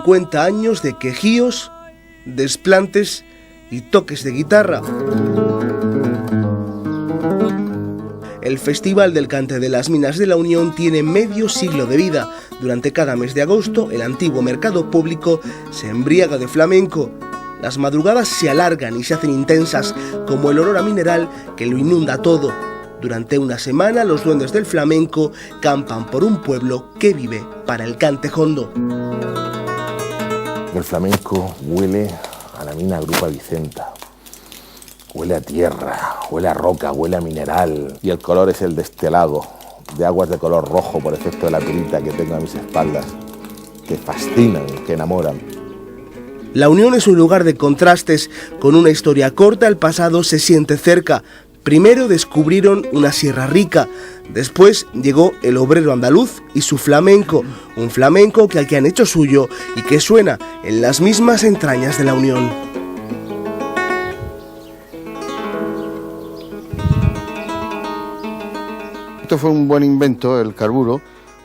50 años de quejíos, desplantes y toques de guitarra. El Festival del Cante de las Minas de la Unión tiene medio siglo de vida. Durante cada mes de agosto, el antiguo mercado público se embriaga de flamenco. Las madrugadas se alargan y se hacen intensas, como el olor a mineral que lo inunda todo. Durante una semana, los duendes del flamenco campan por un pueblo que vive para el cante jondo. El flamenco huele a la mina Grupa Vicenta. Huele a tierra, huele a roca, huele a mineral. Y el color es el destelado, de aguas de color rojo por efecto de la pirita que tengo a mis espaldas, que fascinan, que enamoran. La Unión es un lugar de contrastes. Con una historia corta, el pasado se siente cerca. Primero descubrieron una sierra rica, después llegó el obrero andaluz y su flamenco, un flamenco que aquí han hecho suyo y que suena en las mismas entrañas de la Unión. Esto fue un buen invento, el carburo,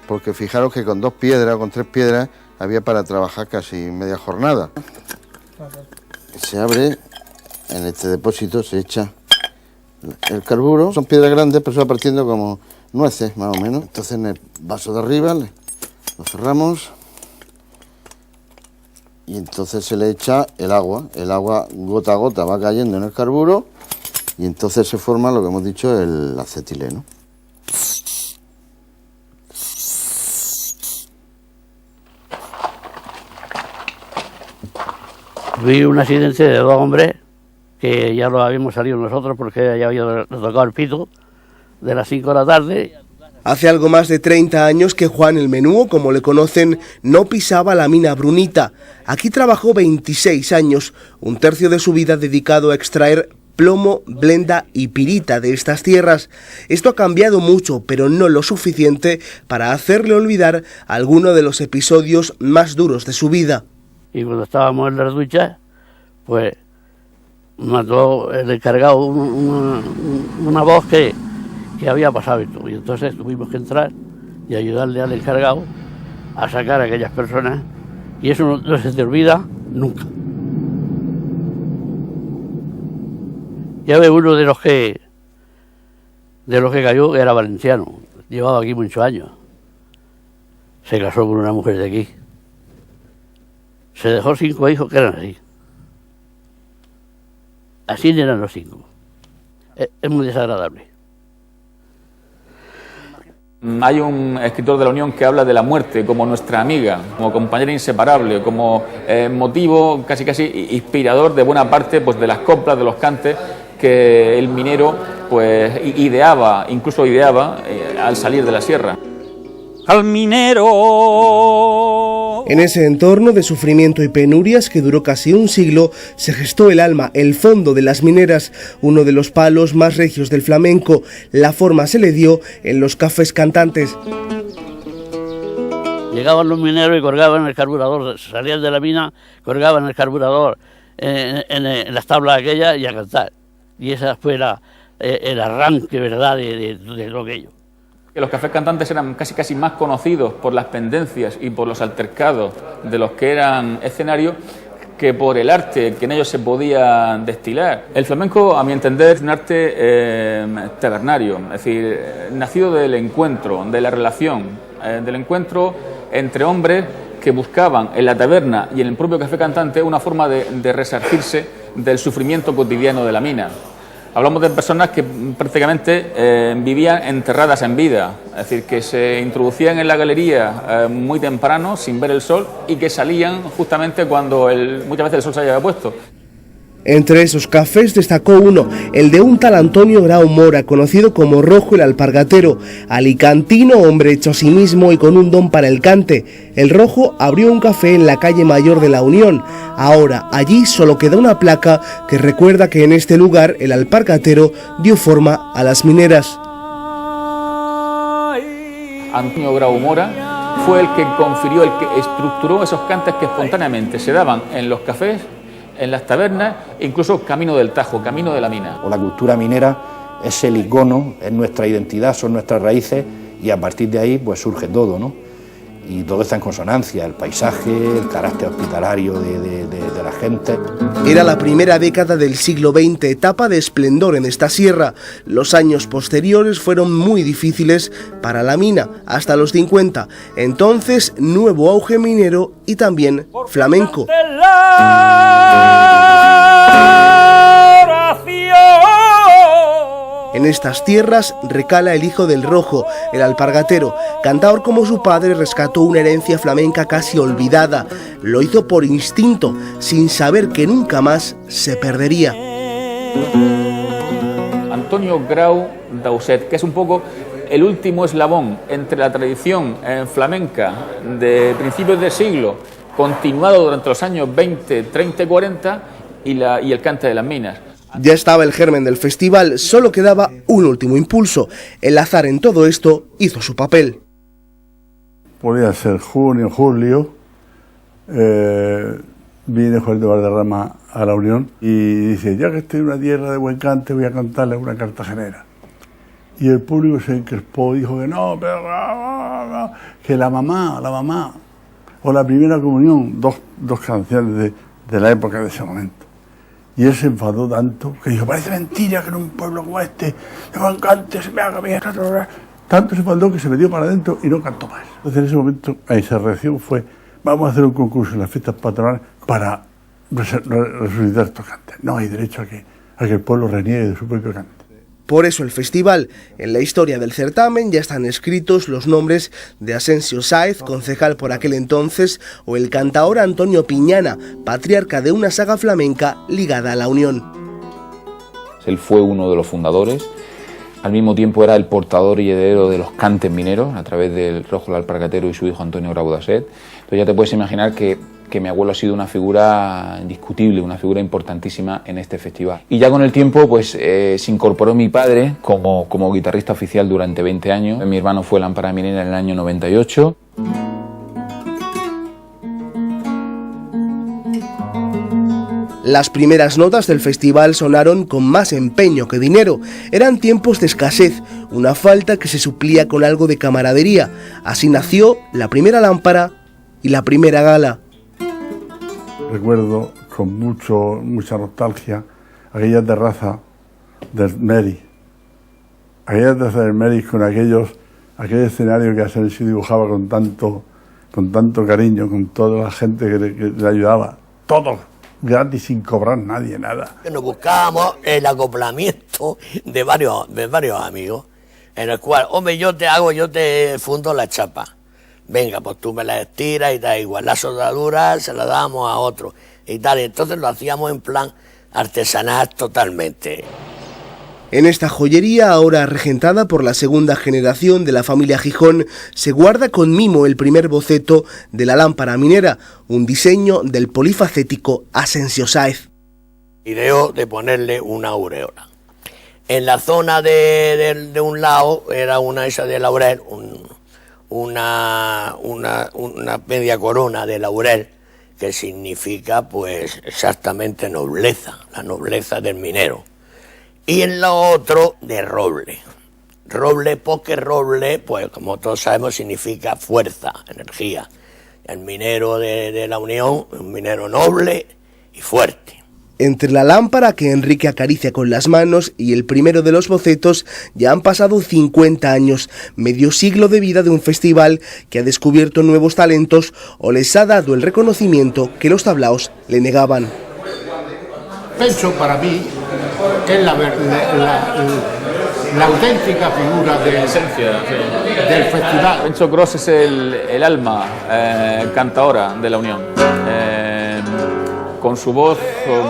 porque fijaros que con 2 piedras o con 3 piedras había para trabajar casi media jornada. Se abre, en este depósito se echa el carburo. Son piedras grandes, pero se va partiendo como nueces, más o menos. Entonces en el vaso de arriba lo cerramos y entonces se le echa el agua. El agua gota a gota va cayendo en el carburo y entonces se forma lo que hemos dicho, el acetileno. Vi un accidente de 2 hombres que ya lo habíamos salido nosotros porque ya había tocado el pito de las 5 de la tarde. Hace algo más de 30 años que Juan el Menúo, como le conocen, no pisaba la mina Brunita. Aquí trabajó 26 años, un tercio de su vida dedicado a extraer plomo, blenda y pirita de estas tierras. Esto ha cambiado mucho, pero no lo suficiente para hacerle olvidar alguno de los episodios más duros de su vida. Y cuando estábamos en las duchas, pues mandó el encargado una voz que había pasado esto. Y entonces tuvimos que entrar y ayudarle al encargado a sacar a aquellas personas. Y eso no se te olvida nunca. Ya ve, uno de los que cayó era valenciano. Llevaba aquí muchos años. Se casó con una mujer de aquí. Se dejó 5 hijos que eran así. Así eran los 5. Es muy desagradable. Hay un escritor de la Unión que habla de la muerte como nuestra amiga, como compañera inseparable, como motivo casi inspirador de buena parte pues, de las coplas, de los cantes que el minero pues ideaba al salir de la sierra. Al minero. En ese entorno de sufrimiento y penurias que duró casi un siglo, se gestó el alma, el fondo de las mineras, uno de los palos más regios del flamenco. La forma se le dio en los cafés cantantes. Llegaban los mineros y colgaban el carburador, salían de la mina, colgaban el carburador en las tablas aquellas y a cantar. Y esa fue el arranque, ¿verdad?, de lo aquello. Los cafés cantantes eran casi más conocidos por las pendencias y por los altercados de los que eran escenarios que por el arte que en ellos se podía destilar. El flamenco, a mi entender, es un arte tabernario, es decir, nacido del encuentro, de la relación, del encuentro entre hombres que buscaban en la taberna y en el propio café cantante una forma de resarcirse del sufrimiento cotidiano de la mina. Hablamos de personas que prácticamente vivían enterradas en vida, es decir, que se introducían en la galería muy temprano, sin ver el sol, y que salían justamente cuando muchas veces el sol se había puesto. Entre esos cafés destacó uno, el de un tal Antonio Grau Mora, conocido como Rojo el Alpargatero, alicantino, hombre hecho a sí mismo y con un don para el cante. El Rojo abrió un café en la calle Mayor de la Unión. Ahora, allí solo queda una placa que recuerda que en este lugar el alpargatero dio forma a las mineras. Antonio Grau Mora fue el que confirió, el que estructuró esos cantes que espontáneamente se daban en los cafés, en las tabernas, incluso camino del Tajo, camino de la mina. La cultura minera es el icono, es nuestra identidad, son nuestras raíces y a partir de ahí pues surge todo, ¿no? Y todo está en consonancia, el paisaje, el carácter hospitalario de la gente. Era la primera década del siglo XX, etapa de esplendor en esta sierra. Los años posteriores fueron muy difíciles para la mina, hasta los 50. Entonces, nuevo auge minero y también flamenco. En estas tierras recala el hijo del Rojo, el alpargatero. Cantaor como su padre rescató una herencia flamenca casi olvidada. Lo hizo por instinto, sin saber que nunca más se perdería. Antonio Grau Dauset, que es un poco el último eslabón entre la tradición flamenca de principios de siglo, continuado durante los años 20, 30 y 40, y el cante de las minas. Ya estaba el germen del festival, solo quedaba un último impulso. El azar en todo esto hizo su papel. Podía ser junio, julio, viene Juan de Valderrama a la Unión y dice, ya que estoy en una tierra de buen cante, voy a cantarle una cartagenera. Y el público se encrespó, dijo que no, pero que la mamá, o la primera comunión, dos canciones de la época de ese momento. Y él se enfadó tanto que dijo, parece mentira que en un pueblo como este, de buen cante, se me haga bien. Tanto se enfadó que se metió para adentro y no cantó más. Entonces en ese momento la insurrección fue, vamos a hacer un concurso en las fiestas patronales para resucitar estos cantes. No hay derecho a que el pueblo reniegue de su propio cante. Por eso el festival, en la historia del certamen ya están escritos los nombres de Asensio Sáez, concejal por aquel entonces, o el cantaor Antonio Piñana, patriarca de una saga flamenca ligada a la Unión. Él fue uno de los fundadores, al mismo tiempo era el portador y heredero de los cantes mineros a través del Rojo el Alpargatero y su hijo Antonio Grau Dauset. Entonces ya te puedes imaginar que mi abuelo ha sido una figura indiscutible, una figura importantísima en este festival. Y ya con el tiempo pues se incorporó mi padre como guitarrista oficial durante 20 años. Mi hermano fue lámpara minera en el año 98. Las primeras notas del festival sonaron con más empeño que dinero. Eran tiempos de escasez, una falta que se suplía con algo de camaradería. Así nació la primera lámpara y la primera gala. Recuerdo con mucha nostalgia aquella terraza del Meri. Aquella terraza del Meri con aquel escenario que Asensio dibujaba con tanto cariño, con toda la gente que le ayudaba. Todo gratis, sin cobrar nadie, nada. Nos buscábamos el acoplamiento de varios amigos, en el cual, hombre, yo te fundo la chapa. Venga, pues tú me la estiras y da igual. La soldadura se la damos a otro y tal. Entonces lo hacíamos en plan artesanal totalmente. En esta joyería, ahora regentada por la segunda generación de la familia Gijón, se guarda con mimo el primer boceto de la lámpara minera, un diseño del polifacético Asensio Sáez. Ideó de ponerle una aureola. En la zona de un lado era una esa de laurel, una media corona de laurel, que significa pues exactamente nobleza, la nobleza del minero. Y en lo otro de roble. Roble porque roble, pues como todos sabemos, significa fuerza, energía. El minero de la Unión, un minero noble y fuerte. Entre la lámpara que Enrique acaricia con las manos y el primero de los bocetos ya han pasado 50 años, medio siglo de vida de un festival que ha descubierto nuevos talentos o les ha dado el reconocimiento que los tablaos le negaban. Penso para mí que es la auténtica figura del festival. Pencho Gros es el alma cantaora de la Unión. Con su voz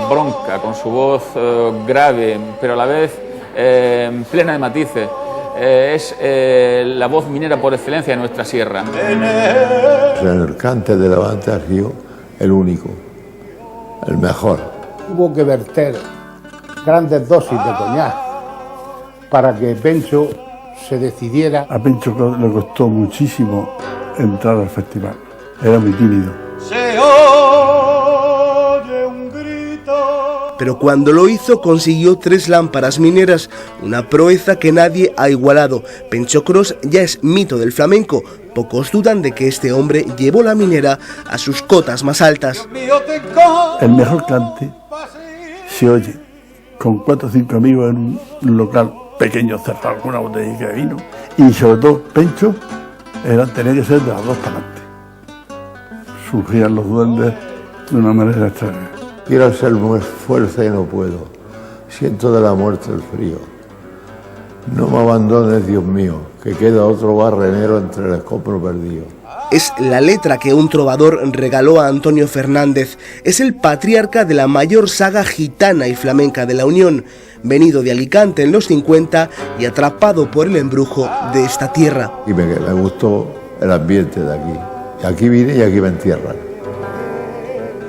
bronca, con su voz grave, pero a la vez plena de matices. Es la voz minera por excelencia de nuestra sierra. El cante de Levante ha sido el único, el mejor. Hubo que verter grandes dosis de coñac para que Pencho se decidiera. A Pencho le costó muchísimo entrar al festival, era muy tímido. Pero cuando lo hizo consiguió 3 lámparas mineras, una proeza que nadie ha igualado. Pencho Gros ya es mito del flamenco, pocos dudan de que este hombre llevó la minera a sus cotas más altas. El mejor cante se oye con 4 o 5 amigos en un local pequeño cerrado con una botella de vino, y sobre todo Pencho tenía que ser de las 2 para adelante. Surgían los duendes de una manera extraña. Quiero ser muy fuerza y no puedo. Siento de la muerte el frío. No me abandones, Dios mío, que queda otro barrenero entre el escombro perdido. Es la letra que un trovador regaló a Antonio Fernández. Es el patriarca de la mayor saga gitana y flamenca de la Unión, venido de Alicante en los 50 y atrapado por el embrujo de esta tierra. Y me gustó el ambiente de aquí. Y aquí vine y aquí me entierran.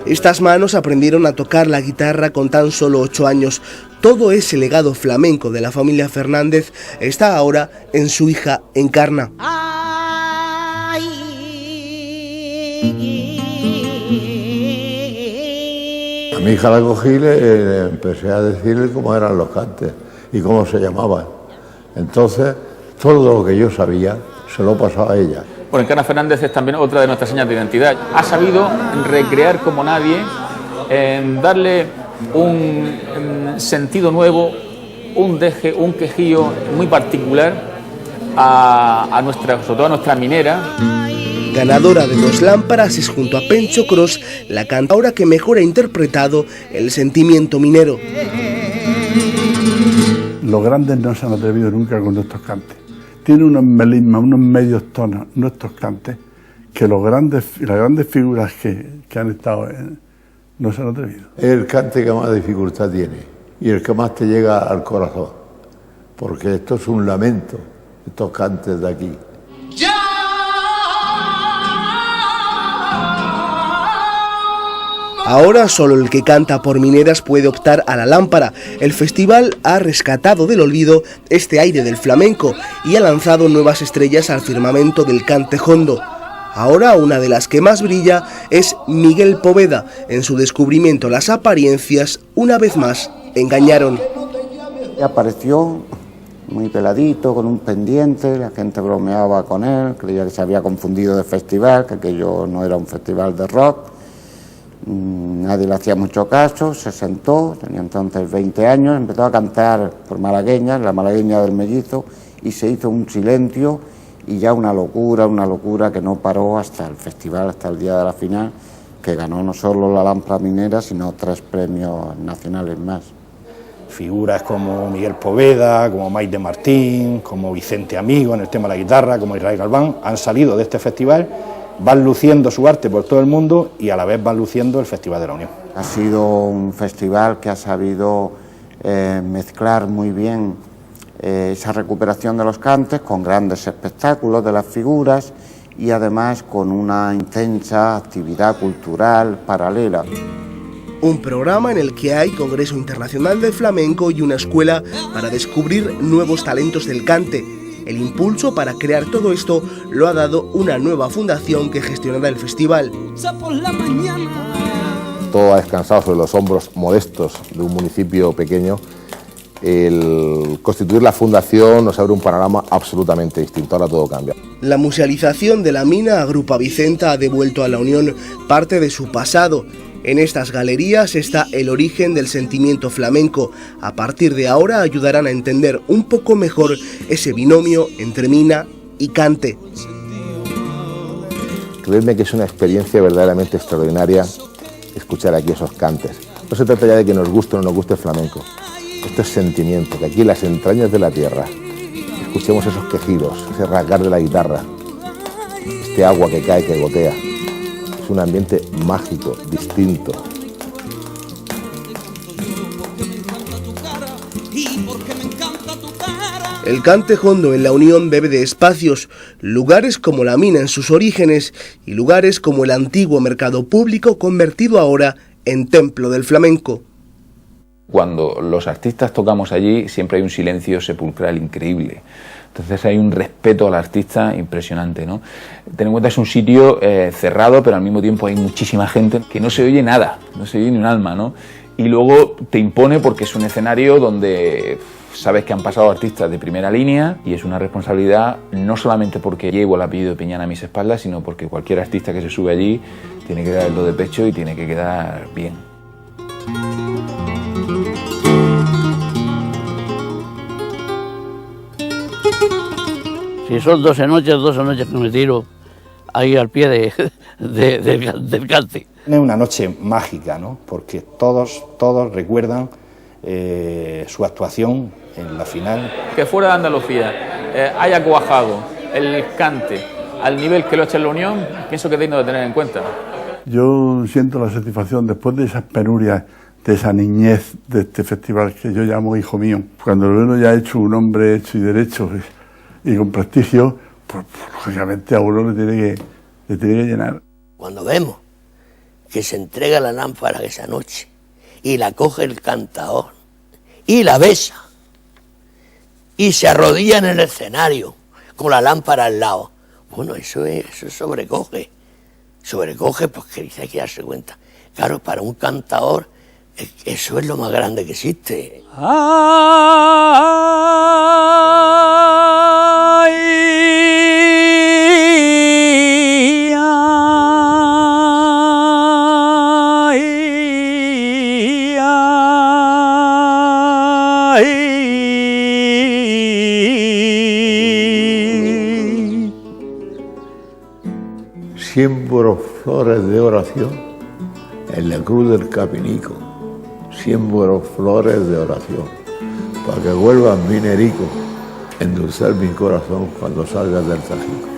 Estas manos aprendieron a tocar la guitarra con tan solo 8 años. Todo ese legado flamenco de la familia Fernández está ahora en su hija Encarna. A mi hija la cogí y le empecé a decirle cómo eran los cantes y cómo se llamaban. Entonces, todo lo que yo sabía se lo pasaba a ella. Bueno, Encarna Fernández es también otra de nuestras señas de identidad. Ha sabido recrear como nadie, darle un sentido nuevo, un deje, un quejío muy particular sobre todo a nuestra minera. Ganadora de 2 lámparas es junto a Pencho Cros la cantadora que mejor ha interpretado el sentimiento minero. Los grandes no se han atrevido nunca con nuestros cantes. Tiene unos melismas, unos medios tonos, nuestros cantes, que las grandes figuras que han estado no se han atrevido. Es el cante que más dificultad tiene y el que más te llega al corazón, porque esto es un lamento, estos cantes de aquí. Ahora solo el que canta por mineras puede optar a la lámpara. El festival ha rescatado del olvido este aire del flamenco y ha lanzado nuevas estrellas al firmamento del cante jondo. Ahora una de las que más brilla es Miguel Poveda. En su descubrimiento las apariencias una vez más engañaron. Apareció muy peladito, con un pendiente, la gente bromeaba con él, creía que se había confundido de festival, que aquello no era un festival de rock. Nadie le hacía mucho caso, se sentó, tenía entonces 20 años, empezó a cantar por malagueña, la malagueña del Mellizo, y se hizo un silencio y ya una locura que no paró hasta el festival, hasta el día de la final, que ganó no solo la lámpara minera, sino 3 premios nacionales más. Figuras como Miguel Poveda, como Maite Martín, como Vicente Amigo en el tema de la guitarra, como Israel Galván, han salido de este festival, van luciendo su arte por todo el mundo y a la vez van luciendo el Festival de la Unión. Ha sido un festival que ha sabido mezclar muy bien esa recuperación de los cantes con grandes espectáculos de las figuras y además con una intensa actividad cultural paralela. Un programa en el que hay Congreso Internacional de Flamenco y una escuela para descubrir nuevos talentos del cante. El impulso para crear todo esto lo ha dado una nueva fundación que gestionará el festival. Todo ha descansado sobre los hombros modestos de un municipio pequeño. El constituir la fundación nos abre un panorama absolutamente distinto, ahora todo cambia. La musealización de la mina Agrupa Vicenta ha devuelto a la Unión parte de su pasado. En estas galerías está el origen del sentimiento flamenco. A partir de ahora ayudarán a entender un poco mejor ese binomio entre mina y cante. Creedme que es una experiencia verdaderamente extraordinaria escuchar aquí esos cantes. No se trata ya de que nos guste o no nos guste el flamenco. Esto es sentimiento, que aquí en las entrañas de la tierra escuchemos esos quejidos, ese rasgar de la guitarra, este agua que cae, que gotea. Es un ambiente mágico, distinto. El cante jondo en la Unión bebe de espacios, lugares como la mina en sus orígenes y lugares como el antiguo mercado público convertido ahora en templo del flamenco. Cuando los artistas tocamos allí siempre hay un silencio sepulcral increíble. Entonces hay un respeto al artista impresionante, ¿no? Ten en cuenta que es un sitio cerrado, pero al mismo tiempo hay muchísima gente que no se oye nada, no se oye ni un alma, ¿no? Y luego te impone porque es un escenario donde sabes que han pasado artistas de primera línea y es una responsabilidad no solamente porque llevo el apellido de Piñana a mis espaldas, sino porque cualquier artista que se sube allí tiene que dar el do de pecho y tiene que quedar bien. Si son 12 noches que me tiro ahí al pie del cante. Es una noche mágica, ¿no? Porque todos recuerdan su actuación en la final. Que fuera de Andalucía haya cuajado el cante al nivel que lo ha hecho en la Unión, pienso que es digno de tener en cuenta. Yo siento la satisfacción, después de esas penurias, de esa niñez de este festival que yo llamo hijo mío, cuando uno ya ha hecho un hombre hecho y derecho y con prestigio, pues lógicamente a uno le tiene que llenar. Cuando vemos que se entrega la lámpara esa noche y la coge el cantador y la besa y se arrodilla en el escenario con la lámpara al lado, bueno, eso sobrecoge porque hay que darse cuenta. Claro, para un cantador eso es lo más grande que existe. Siembro flores de oración en la cruz del Capinico. Siembro flores de oración para que vuelvan minerico, endulzar mi corazón cuando salgas del Tajico.